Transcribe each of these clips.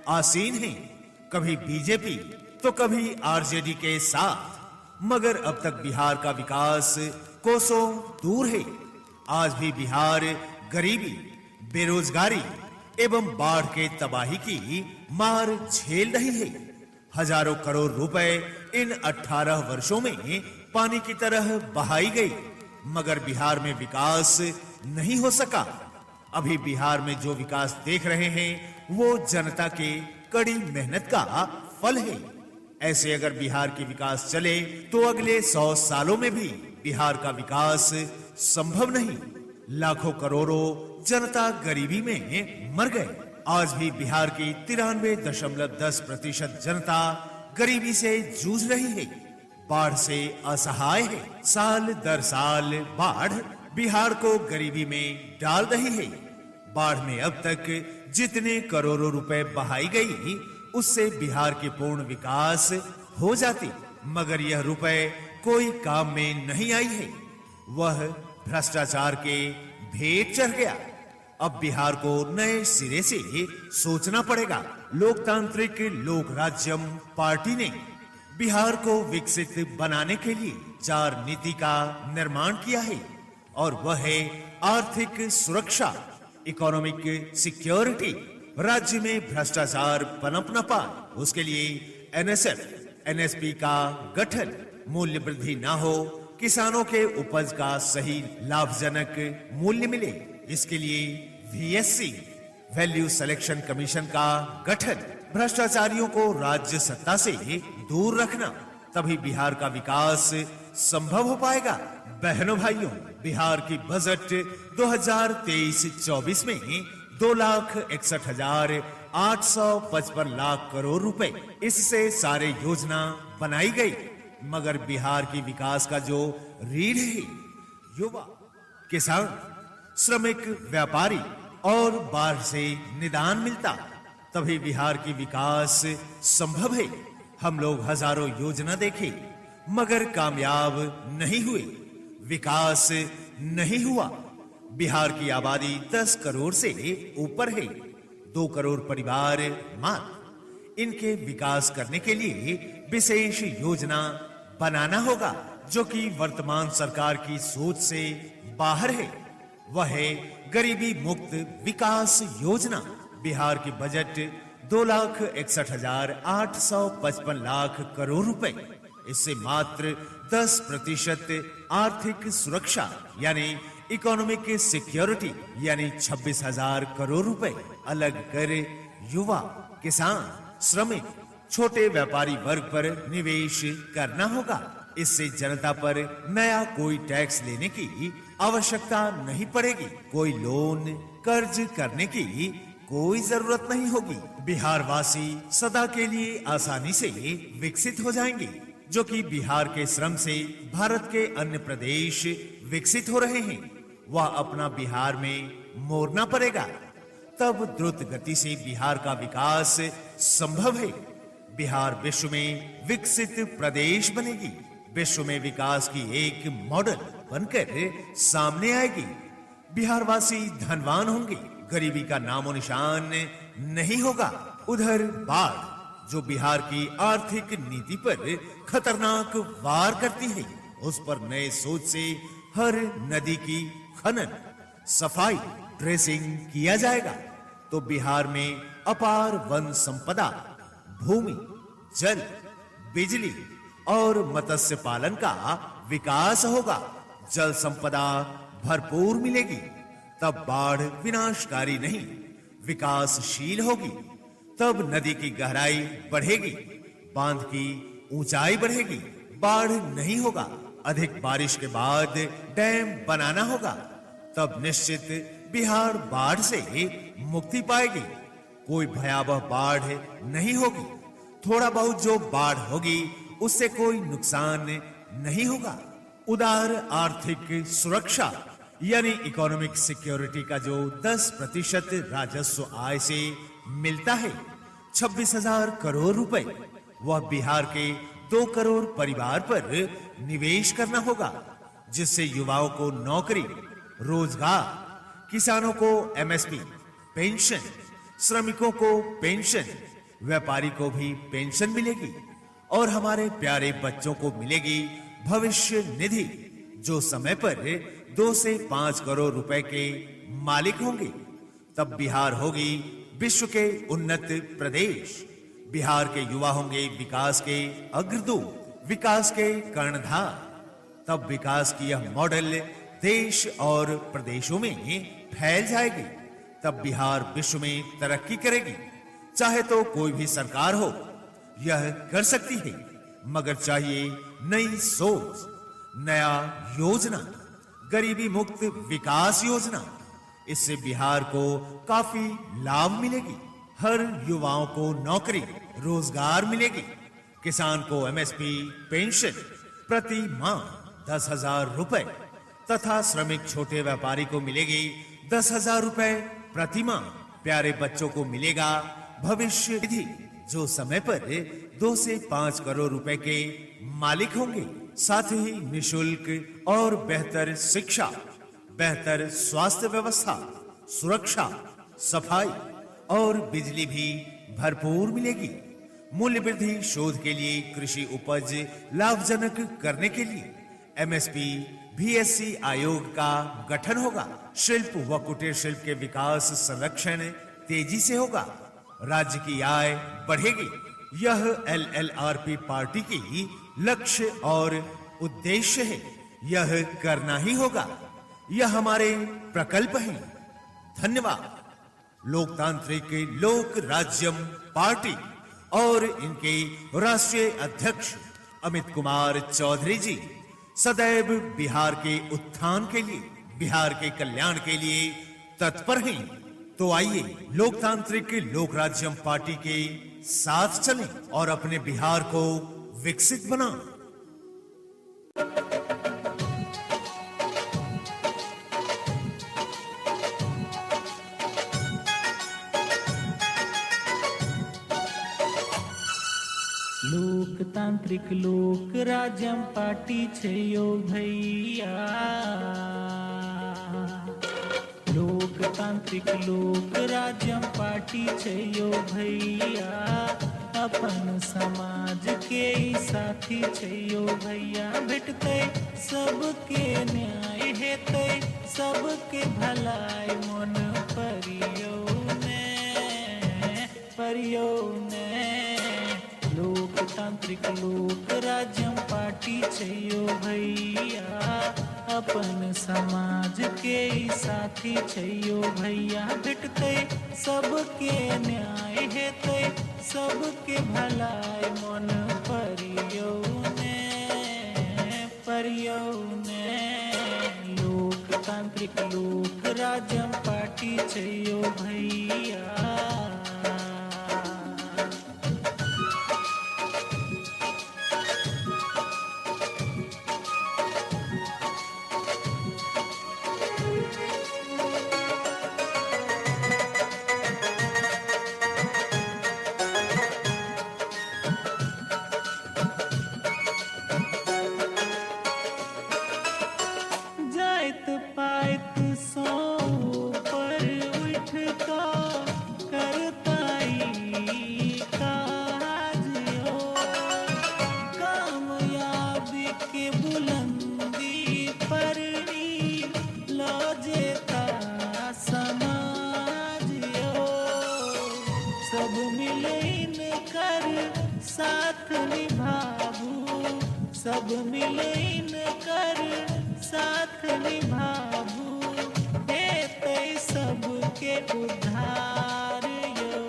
आसीन हैं, कभी बीजेपी तो कभी आरजेडी के साथ, मगर अब तक बिहार का विकास कोसों दूर है। आज भी बिहार गरीबी, बेरोजगारी एवं बाढ़ के तबाही की मार झेल रही है। हजारों करोड़ रुपए इन 18 वर्षों में पानी की तरह बहाई गई, मगर बिहार में विकास नहीं हो सका। अभी बिहार में जो विकास देख रहे हैं वो जनता के कड़ी मेहनत का फल है। ऐसे अगर बिहार की विकास चले तो अगले 100 सालों में भी बिहार का विकास संभव नहीं। लाखों करोड़ों जनता गरीबी में मर गए। आज भी बिहार की 93.10% जनता गरीबी से जूझ रही है, बाढ़ से असहाय है। साल दर साल बाढ़ बिहार को गरीबी में डाल रही है। बाढ़ में अब तक जितने करोड़ों रुपए बहाई गई उससे बिहार की पूर्ण विकास हो जाती, मगर यह रुपए कोई काम में नहीं आई है। वह भ्रष्टाचार के भेंट चढ़ गया। अब बिहार को नए सिरे से सोचना पड़ेगा। लोकतांत्रिक लोक राज्यम पार्टी ने बिहार को विकसित बनाने के लिए 4 नीति का निर्माण किया है, और वह है आर्थिक सुरक्षा, इकोनॉमिक सिक्योरिटी, राज्य में भ्रष्टाचार पनप न पाए उसके लिए एनएसएफ, एनएसपी का गठन, मूल्य वृद्धि ना हो, किसानों के उपज का सही लाभजनक मूल्य मिले, इसके लिए वीएससी, वैल्यू सिलेक्शन कमीशन का गठन, भ्रष्टाचारियों को राज्य सत्ता से दूर रखना, तभी बिहार का विकास संभव हो पाएगा। बहनों भाइयों, बिहार की बजट 2023-24 में 2,61,855 लाख करोड़ रुपए, इससे सारे योजना बनाई गई, मगर बिहार की विकास का जो रीढ़ है, युवा, किसान, श्रमिक, व्यापारी और बाढ़ से निदान मिलता, तभी बिहार की विकास संभव है। हम लोग हजारों योजना देखे मगर कामयाब नहीं हुए, विकास नहीं हुआ। बिहार की आबादी 10 करोड़ से ऊपर है, 2 करोड़ परिवार मात्र। इनके विकास करने के लिए विशेष योजना बनाना होगा, जो कि वर्तमान सरकार की सोच से बाहर है। वह है गरीबी मुक्त विकास योजना। बिहार की बजट 2,61,855 लाख करोड़ रुपए, इससे मात्र 10% आर्थिक सुरक्षा यानी इकोनॉमिक सिक्योरिटी यानी 26,000 करोड़ रुपए अलग कर युवा, किसान, श्रमिक, छोटे व्यापारी वर्ग पर निवेश करना होगा। इससे जनता पर नया कोई टैक्स लेने की आवश्यकता नहीं पड़ेगी, कोई लोन कर्ज करने की कोई जरूरत नहीं होगी। बिहार वासी सदा के लिए आसानी से विकसित हो जाएंगे, जो कि बिहार के श्रम से भारत के अन्य प्रदेश विकसित हो रहे हैं। वह अपना बिहार में मोड़ना पड़ेगा, तब द्रुत गति से बिहार का विकास संभव है। बिहार विश्व में विकसित प्रदेश बनेगी, विश्व में विकास की एक मॉडल बनकर सामने आएगी। बिहारवासी धनवान होंगे, गरीबी का नामो निशान नहीं होगा। उधर बाढ़, जो बिहार की आर्थिक नीति पर खतरनाक वार करती है, उस पर नए सोच से हर नदी की खनन, सफाई, ड्रेसिंग किया जाएगा, तो बिहार में अपार वन संपदा, भूमि, जल, बिजली और मत्स्य पालन का विकास होगा। जल संपदा भरपूर मिलेगी, तब बाढ़ विनाशकारी नहीं, विकासशील होगी। तब नदी की गहराई बढ़ेगी, बांध की ऊंचाई बढ़ेगी, बाढ़ नहीं होगा। अधिक बारिश के बाद डैम बनाना होगा, तब निश्चित बिहार बाढ़ से मुक्ति पाएगी। कोई भयावह बाढ़ नहीं होगी, थोड़ा बहुत जो बाढ़ होगी उससे कोई नुकसान नहीं होगा। उदार आर्थिक सुरक्षा यानी इकोनॉमिक सिक्योरिटी का जो 10% राजस्व आय से मिलता है, 26,000 करोड़ रुपए, वह बिहार के 2 करोड़ परिवार पर निवेश करना होगा, जिससे युवाओं को नौकरी, रोजगार, किसानों को एमएसपी, पेंशन, श्रमिकों को पेंशन, व्यापारी को भी पेंशन मिलेगी और हमारे प्यारे बच्चों को मिलेगी भविष्य निधि, जो समय पर 2 से 5 करोड़ रुपए के मालिक होंगे। तब बिहार होगी विश्व के उन्नत प्रदेश। बिहार के युवा होंगे विकास के अग्रदूत, विकास के कर्णधार। तब विकास की यह मॉडल देश और प्रदेशों में फैल जाएगी। तब बिहार विश्व में तरक्की करेगी। चाहे तो कोई भी सरकार हो, यह कर सकती है, मगर चाहिए नई सोच, नया योजना, गरीबी मुक्त विकास योजना। इससे बिहार को काफी लाभ मिलेगी। हर युवाओं को नौकरी, रोजगार मिलेगी। किसान को एमएसपी पेंशन प्रति माह 10,000 रुपए तथा श्रमिक छोटे व्यापारी को मिलेगी 10,000 रुपए प्रति माह। प्यारे बच्चों को मिलेगा भविष्य निधि, जो समय पर 2 से 5 करोड़ रुपए के मालिक होंगे। साथ ही निशुल्क और बेहतर शिक्षा, बेहतर स्वास्थ्य व्यवस्था, सुरक्षा, सफाई और बिजली भी भरपूर मिलेगी। मूल्य वृद्धि शोध के लिए, कृषि उपज लाभजनक करने के लिए एमएसपी बीएससी आयोग का गठन होगा। शिल्प व कुटीर शिल्प के विकास संरक्षण तेजी से होगा। राज्य की आय बढ़ेगी। यह एलएलआरपी पार्टी की लक्ष्य और उद्देश्य है। यह करना ही होगा। यह हमारे प्रकल्प हैं। धन्यवाद। लोकतांत्रिक लोक राज्यम पार्टी और इनके राष्ट्रीय अध्यक्ष अमित कुमार चौधरी जी सदैव बिहार के उत्थान के लिए, बिहार के कल्याण के लिए तत्पर हैं। तो आइए लोकतांत्रिक लोक राज्यम पार्टी के साथ चलें और अपने बिहार को विकसित बनाएं। लोकतांत्रिक लोक राज्यम पार्टी छे यो भैया। लोकतांत्रिक लोक राज्यम पार्टी छे यो भैया। अपन समाज के साथी छे यो भैया। भेटते सबके न्याय हेते, सबके भलाई मन परियो ने। लोकतांत्रिक लोक राज्यम पार्टी छे यो भैया। अपन समाज के साथी छे यो भैया। भेटते सबके न्याय हेते, सबके भलाई मन परियो ने। लोकतांत्रिक लोक राज्यम पार्टी छे यो भैया। सब मिलन कर साथ निभाबू। हेते सबके उद्धार यो।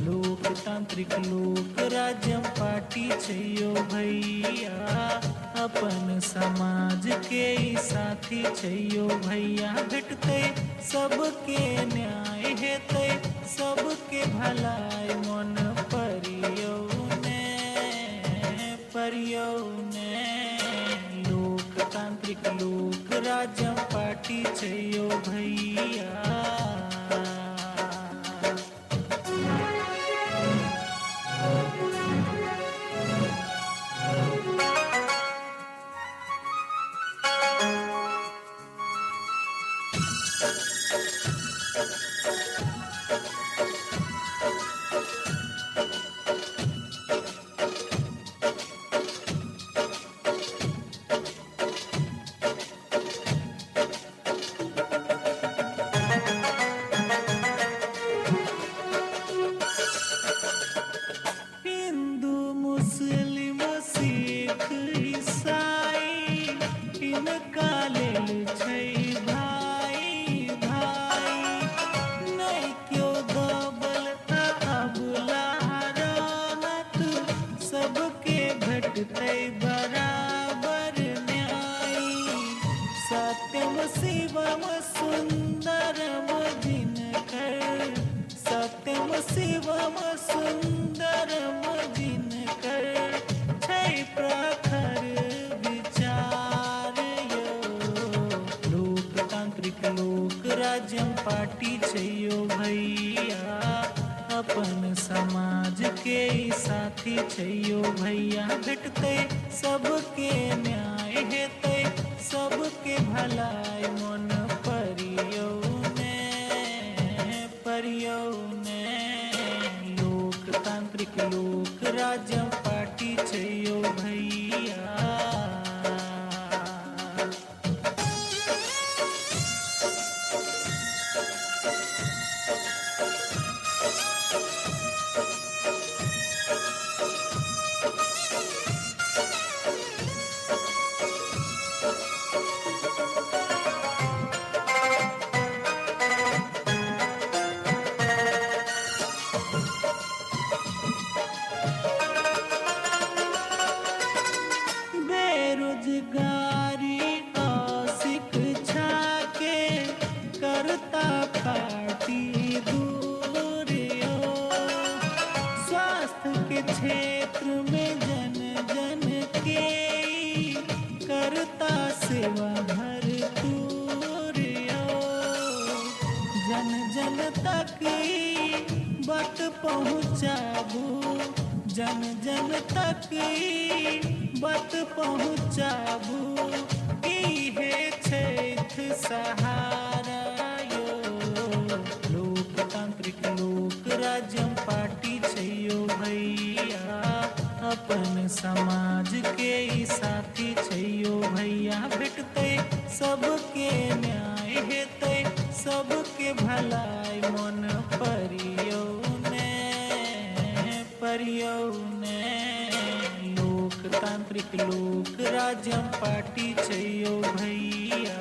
लोकतांत्रिक लोक राज्यम पार्टी छे यो भैया। अपन समाज के साथी छे यो भैया। भेटते सबके न्याय हेते, सबके भलाई मन परियो ने। लोकतांत्रिक लोक राज्यम पार्टी छे यो भैया। सम सुंदरम जिनकर छै प्रखर विचार यो। लोकतांत्रिक लोक राज्यम पार्टी छै यो भैया, अपन समाज के साथी छै यो भैया। भेटते सबके न्याय हेतै सबके भलाई मन परियो ने लोकतांत्रिक लोक राज्य पार्टी छै यो भैया। बेरोजगारी और शिक्षा के करता पार्टी दूर यो। स्वास्थ्य के क्षेत्र में जन जन के करता सेवा भरपूर यो। जन जन तक बात पहुँचाबू, जन जन तक बात पहुँचाबू, इहे छैथ सहारा यो। लोकतांत्रिक लोक राज्य पार्टी छै यो भैया, अपन समाज के साथी छै यो भैया। भेटते सबके न्याय हेतै सबके भलाई मन परियो ने लोकतांत्रिक लोक राज्य पार्टी छै यो भैया।